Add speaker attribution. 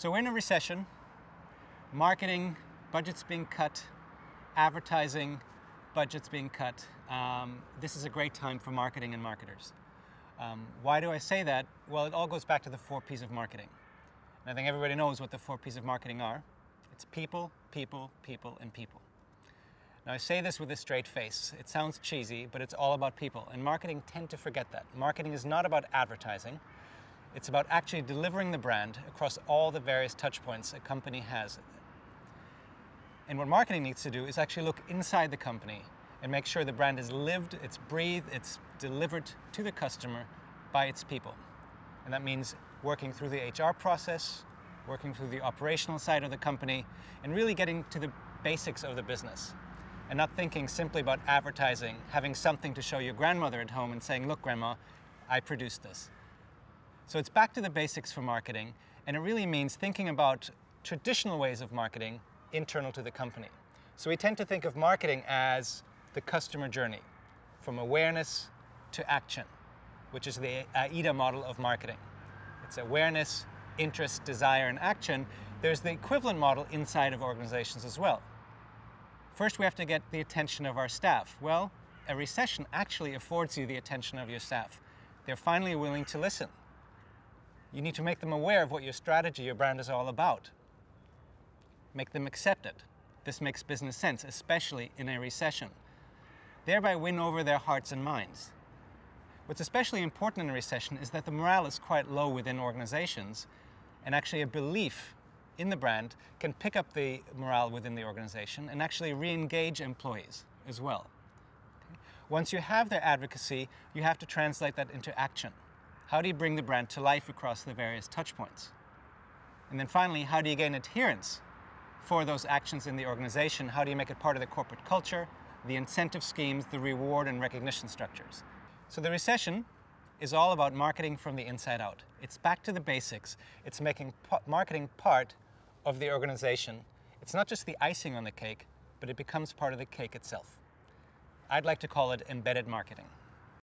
Speaker 1: So we're in a recession, marketing budgets being cut, advertising budgets being cut. This is a great time for marketing and marketers. Why do I say that? Well, it all goes back to the 4 P's of marketing. And I think everybody knows what the 4 P's of marketing are. It's people, people, people, and people. Now I say this with a straight face. It sounds cheesy, but it's all about people. And marketing tend to forget that. Marketing is not about advertising. It's about actually delivering the brand across all the various touch points a company has. And what marketing needs to do is actually look inside the company and make sure the brand is lived, it's breathed, it's delivered to the customer by its people. And that means working through the HR process, working through the operational side of the company, and really getting to the basics of the business. And not thinking simply about advertising, having something to show your grandmother at home and saying, look, Grandma, I produced this. So it's back to the basics for marketing, and it really means thinking about traditional ways of marketing internal to the company. So we tend to think of marketing as the customer journey, from awareness to action, which is the AIDA model of marketing. It's awareness, interest, desire, and action. There's the equivalent model inside of organizations as well. First, we have to get the attention of our staff. Well, a recession actually affords you the attention of your staff. They're finally willing to listen. You need to make them aware of what your strategy, your brand is all about. Make them accept it. This makes business sense, especially in a recession. Thereby win over their hearts and minds. What's especially important in a recession is that the morale is quite low within organizations, and actually a belief in the brand can pick up the morale within the organization and actually re-engage employees as well. Okay? Once you have their advocacy, you have to translate that into action. How do you bring the brand to life across the various touch points? And then finally, how do you gain adherence for those actions in the organization? How do you make it part of the corporate culture, the incentive schemes, the reward and recognition structures? So the recession is all about marketing from the inside out. It's back to the basics. It's making marketing part of the organization. It's not just the icing on the cake, but it becomes part of the cake itself. I'd like to call it embedded marketing.